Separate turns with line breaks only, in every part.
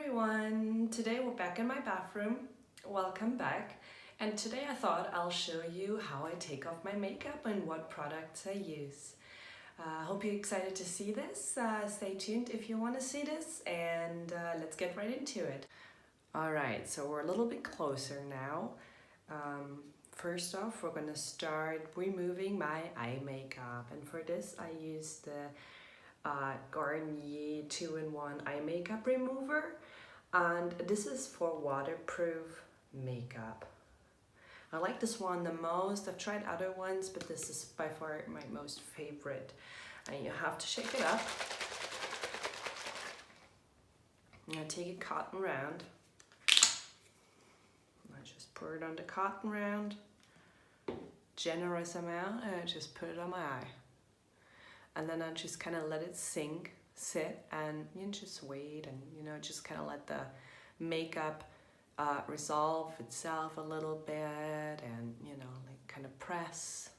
everyone! Today we're back in my bathroom. Welcome back. And today I thought I'll show you how I take off my makeup and what products I use. I hope you're excited to see this. Stay tuned if you want to see this, and let's get right into it. Alright, so we're a little bit closer now. First off, we're going to start removing my eye makeup, and for this I use the Garnier 2-in-1 eye makeup remover, and this is for waterproof makeup. I like this one the most. I've tried other ones, but this is by far my most favorite. And you have to shake it up. I'm gonna take a cotton round. I just pour it on the cotton round, generous amount, and I just put it on my eye. And then I just kind of let it sit, and you just wait, and just kind of let the makeup resolve itself a little bit, and like kind of press.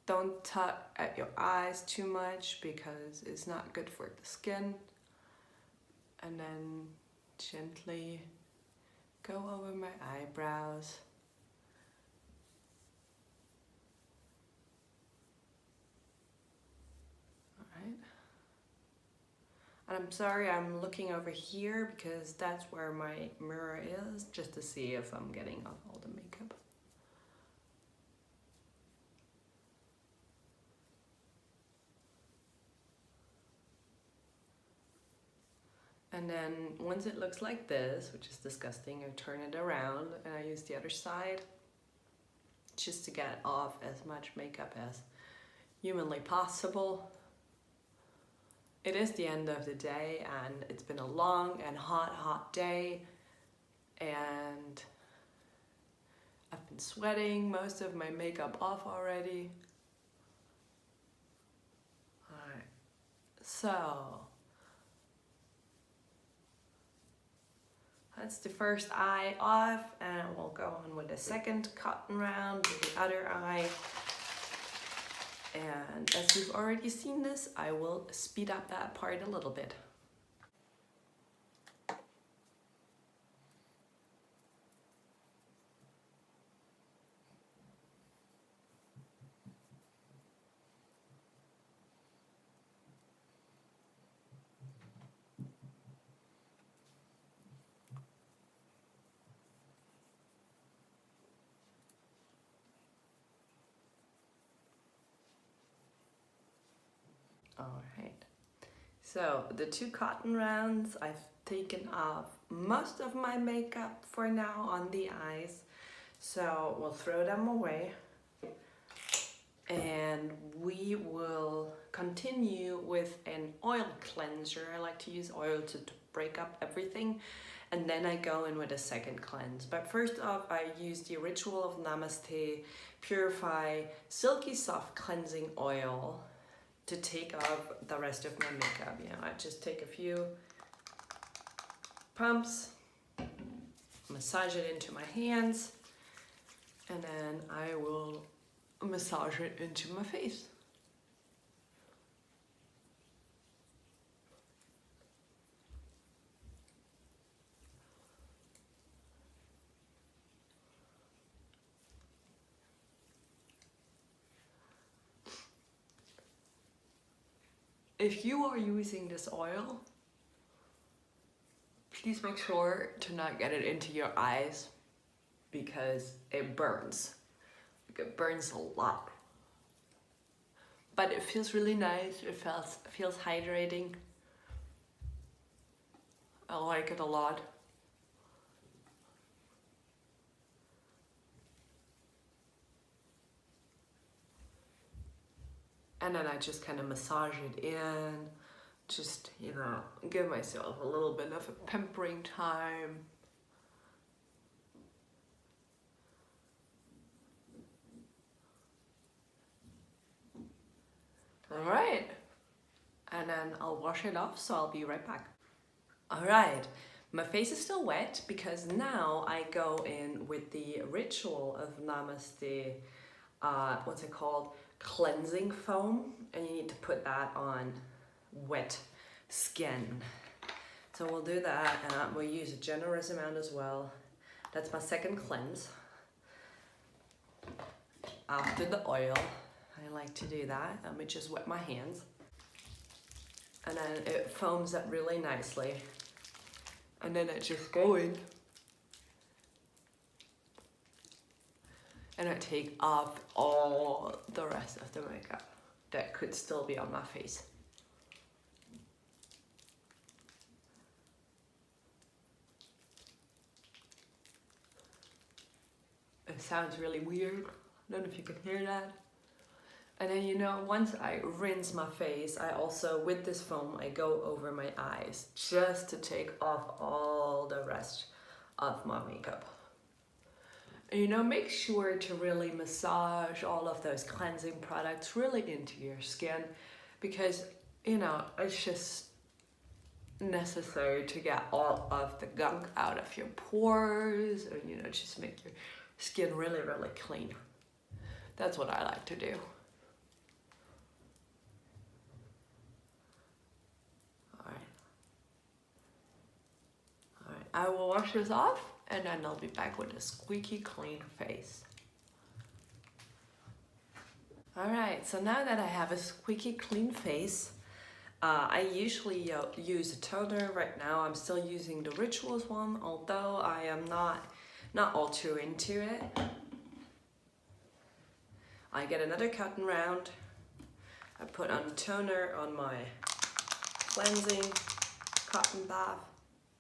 Don't tug at your eyes too much because it's not good for the skin. And then gently go over my eyebrows. And I'm sorry, I'm looking over here because that's where my mirror is, just to see if I'm getting off all the makeup. And then once it looks like this, which is disgusting, I turn it around and I use the other side just to get off as much makeup as humanly possible. It is the end of the day, and it's been a long and hot day, and I've been sweating most of my makeup off already. Alright, so that's the first eye off, and we'll go on with the second cotton round with the other eye. And as you've already seen this, I will speed up that part a little bit. Alright, so the two cotton rounds, I've taken off most of my makeup for now on the eyes, so we'll throw them away and we will continue with an oil cleanser. I like to use oil to break up everything, and then I go in with a second cleanse. But first off, I use the Ritual of Namasté Purify Silky Soft Cleansing Oil to take off the rest of my makeup. I just take a few pumps, massage it into my hands, and then I will massage it into my face. If you are using this oil, please make sure to not get it into your eyes because it burns. It burns a lot. But it feels really nice. It feels hydrating. I like it a lot. And then I just kind of massage it in, just, give myself a little bit of a pampering time. Alright, and then I'll wash it off, so I'll be right back. Alright, my face is still wet because now I go in with the Ritual of Namasté, what's it called? Cleansing foam, and you need to put that on wet skin. So we'll do that, and we'll use a generous amount as well. That's my second cleanse. After the oil, I like to do that. Let me just wet my hands. And then it foams up really nicely. And then I just go in. And I take off all the rest of the makeup that could still be on my face. It sounds really weird. I don't know if you can hear that. And then, you know, once I rinse my face, I also, with this foam, I go over my eyes just to take off all the rest of my makeup. And, you know, make sure to really massage all of those cleansing products really into your skin, because, you know, it's just necessary to get all of the gunk out of your pores and, you know, just make your skin really, really clean. That's what I like to do. Alright, I will wash this off and then I'll be back with a squeaky clean face. Alright, so now that I have a squeaky clean face, I usually use a toner. Right now I'm still using the Rituals one, although I am not all too into it. I get another cotton round, I put on toner on my cleansing cotton bath,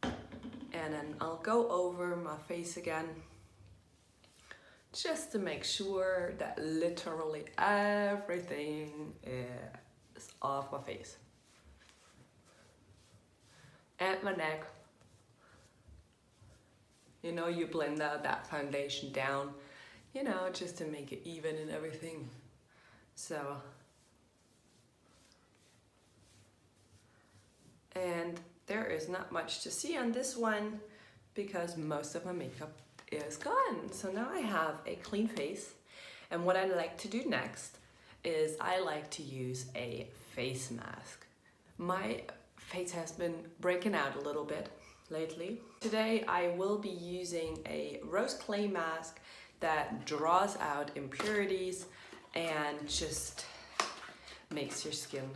and then I'll go over my face again just to make sure that literally everything is off my face and my neck. You know, you blend out that foundation down, you know, just to make it even and everything. So, and there is not much to see on this one because most of my makeup is gone. So now I have a clean face, and what I like to do next is I like to use a face mask. My face has been breaking out a little bit lately. Today I will be using a rose clay mask that draws out impurities and just makes your skin,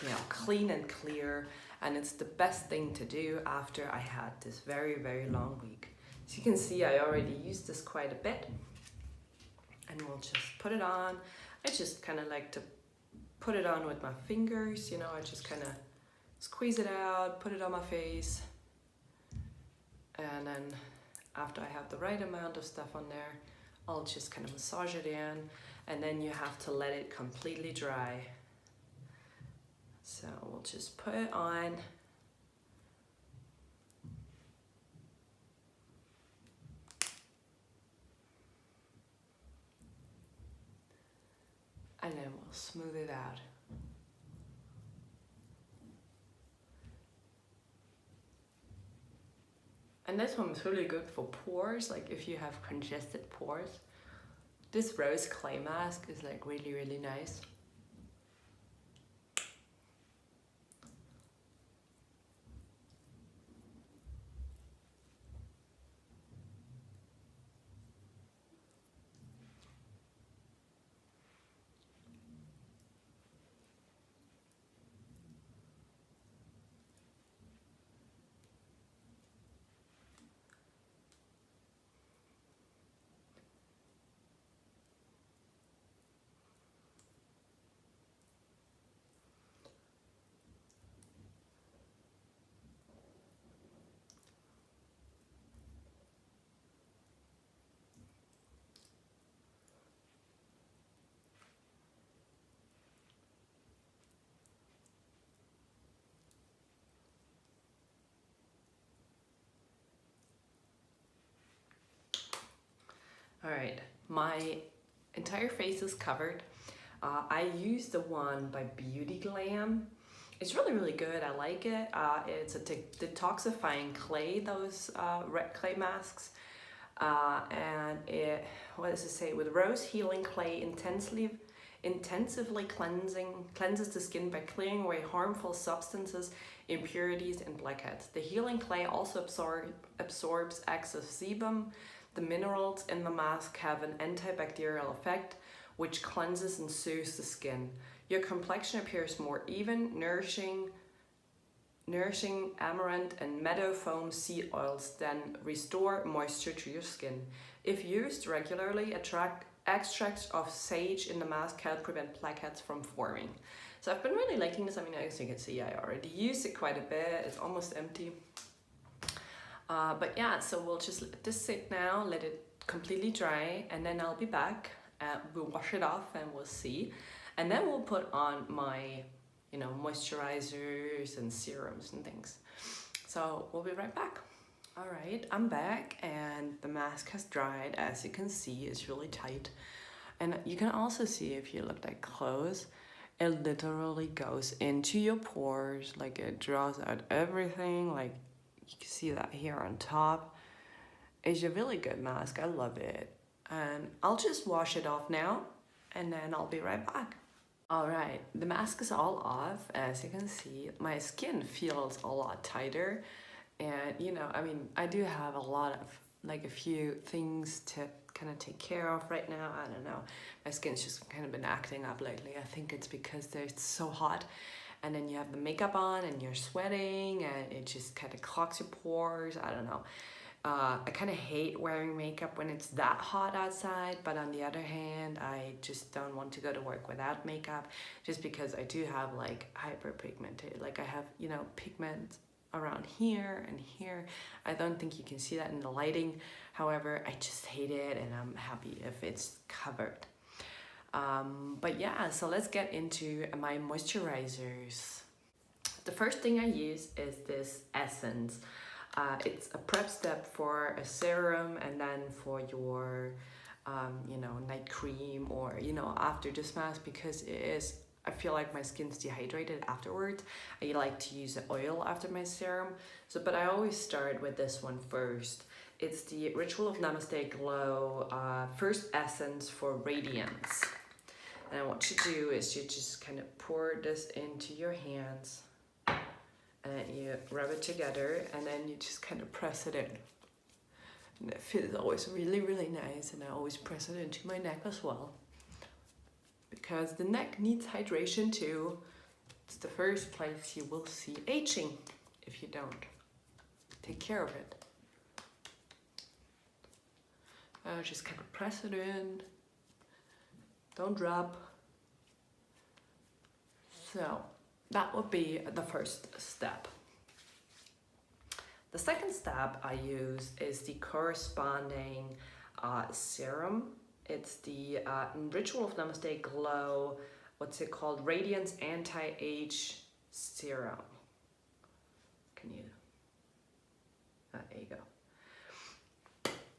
you know, clean and clear. And it's the best thing to do after I had this very, very long week. As you can see, I already used this quite a bit. And we'll just put it on. I just kind of like to put it on with my fingers, you know, I just kind of squeeze it out, put it on my face. And then after I have the right amount of stuff on there, I'll just kind of massage it in, and then you have to let it completely dry. So we'll just put it on. And then we'll smooth it out. And this one is really good for pores, like if you have congested pores. This rose clay mask is like really, really nice. All right, my entire face is covered. I use the one by Beauty Glam. It's really, really good. I like it. It's a detoxifying clay, those red clay masks. And it, what does it say? With rose healing clay, intensively cleanses the skin by clearing away harmful substances, impurities, and blackheads. The healing clay also absorbs excess sebum. The minerals in the mask have an antibacterial effect, which cleanses and soothes the skin. Your complexion appears more even, nourishing amaranth and meadow foam seed oils then restore moisture to your skin. If used regularly, extracts of sage in the mask help prevent blackheads from forming. So I've been really liking this. I mean, as you can see, I already used it quite a bit. It's almost empty. But yeah, so we'll just let this sit now, let it completely dry, and then I'll be back. We'll wash it off and we'll see. And then we'll put on my, you know, moisturizers and serums and things. So we'll be right back. All right, I'm back and the mask has dried. As you can see, it's really tight. And you can also see if you look like close, it literally goes into your pores, like it draws out everything. Like you can see that here on top. It's a really good mask, I love it. And I'll just wash it off now and then I'll be right back. All right, the mask is all off. As you can see, my skin feels a lot tighter. And you know, I mean, I do have a lot of, like a few things to kind of take care of right now. I don't know, my skin's just kind of been acting up lately. I think it's because it's so hot. And then you have the makeup on and you're sweating and it just kind of clogs your pores. I don't know. I kind of hate wearing makeup when it's that hot outside, but on the other hand, I just don't want to go to work without makeup just because I do have like hyperpigmented, like I have, you know, pigment around here and here. I don't think you can see that in the lighting. However, I just hate it and I'm happy if it's covered. But yeah, so let's get into my moisturizers. The first thing I use is this essence. It's a prep step for a serum and then for your, you know, night cream or, you know, after this mask, because it is, I feel like my skin's dehydrated afterwards. I like to use the oil after my serum. So, but I always start with this one first. It's the Ritual of Namasté Glow First Essence for Radiance. And what you do is you just kind of pour this into your hands. And then you rub it together and then you just kind of press it in. And it feels always really, really nice. And I always press it into my neck as well, because the neck needs hydration too. It's the first place you will see aging if you don't take care of it. Just kind of press it in. Don't drop. So that would be the first step. The second step I use is the corresponding serum. It's the Ritual of Namasté Glow, what's it called? Radiance Anti-Age Serum. Can you? There you go.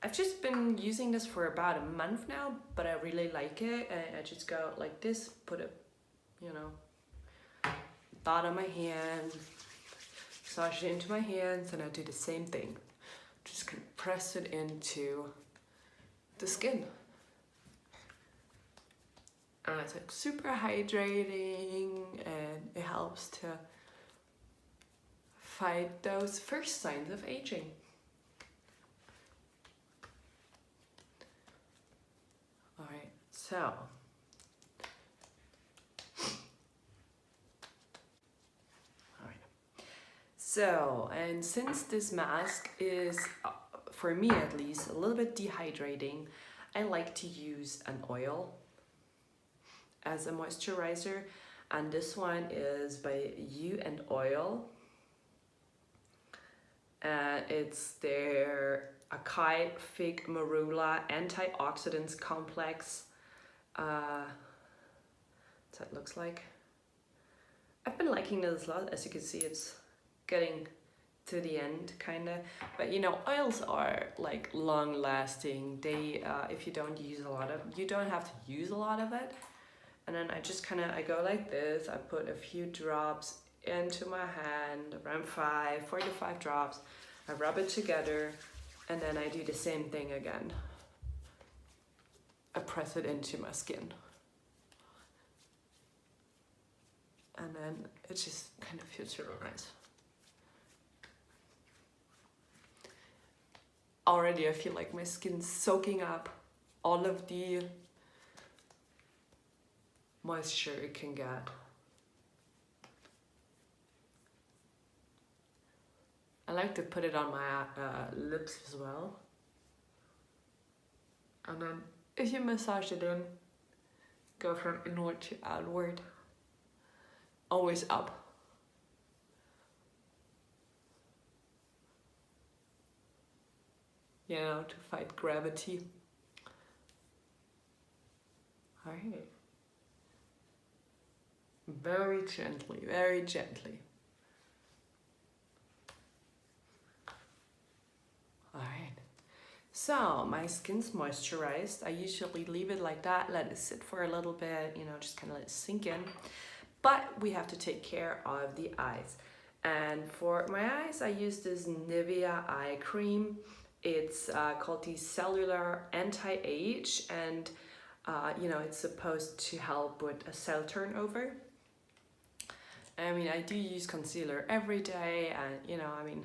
I've just been using this for about a month now, but I really like it. And I just go like this, put it, you know, dot on my hand, massage it into my hands, and I do the same thing. Just kind of press it into the skin. And it's like super hydrating and it helps to fight those first signs of aging. All right, so and since this mask is, for me at least, a little bit dehydrating, I like to use an oil as a moisturizer, and this one is by You and Oil. It's their Acai Fig Marula Antioxidants Complex. That's what it looks like. I've been liking this a lot. As you can see, it's getting to the end kind of, but you know, oils are like long lasting. They if you don't use a lot of, you don't have to use a lot of it. And then I just kind of, I go like this, I put a few drops into my hand, around 4 to 5 drops. I rub it together and then I do the same thing again. I press it into my skin. and then it just kind of feels really nice. Already I feel like my skin's soaking up all of the moisture it can get. I like to put it on my lips as well. And then if you massage it in, go from inward to outward, always up. You know, to fight gravity. All right. Very gently, very gently. All right. So my skin's moisturized. I usually leave it like that, let it sit for a little bit, you know, just kind of let it sink in. But we have to take care of the eyes. And for my eyes, I use this Nivea eye cream. It's called the Cellular Anti-Age, and you know, it's supposed to help with a cell turnover. I mean, I do use concealer every day, and you know, I mean,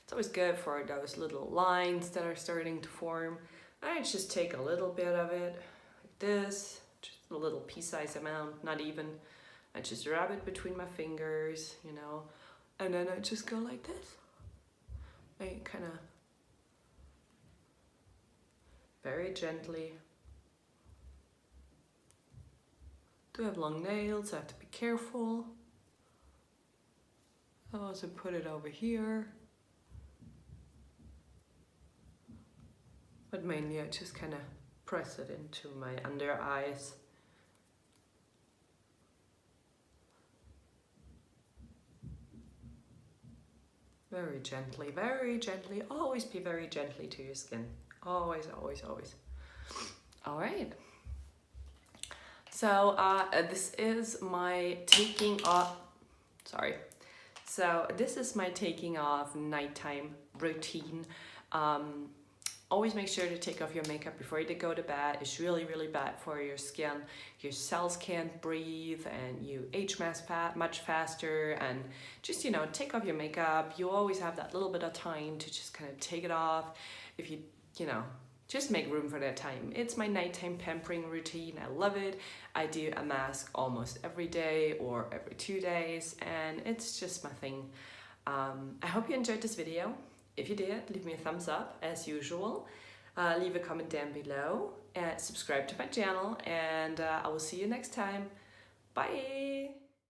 it's always good for those little lines that are starting to form. I just take a little bit of it, like this, just a little pea-sized amount, not even. I just rub it between my fingers, you know, and then I just go like this. I kind of very gently. Do have long nails, so I have to be careful. I'll also put it over here. But mainly I just kind of press it into my under eyes. Very gently, very gently. Always be very gently to your skin. Always, always, always. All right. So this is my taking off, sorry. So this is my taking off nighttime routine. Always make sure to take off your makeup before you go to bed. It's really, really bad for your skin. Your cells can't breathe and you age much faster. And just, you know, take off your makeup. You always have that little bit of time to just kind of take it off. If you, you know, just make room for that time. It's my nighttime pampering routine. I love it. I do a mask almost every day or every 2 days, and it's just my thing. I hope you enjoyed this video. If you did, leave me a thumbs up as usual. Leave a comment down below and subscribe to my channel, and I will see you next time. Bye!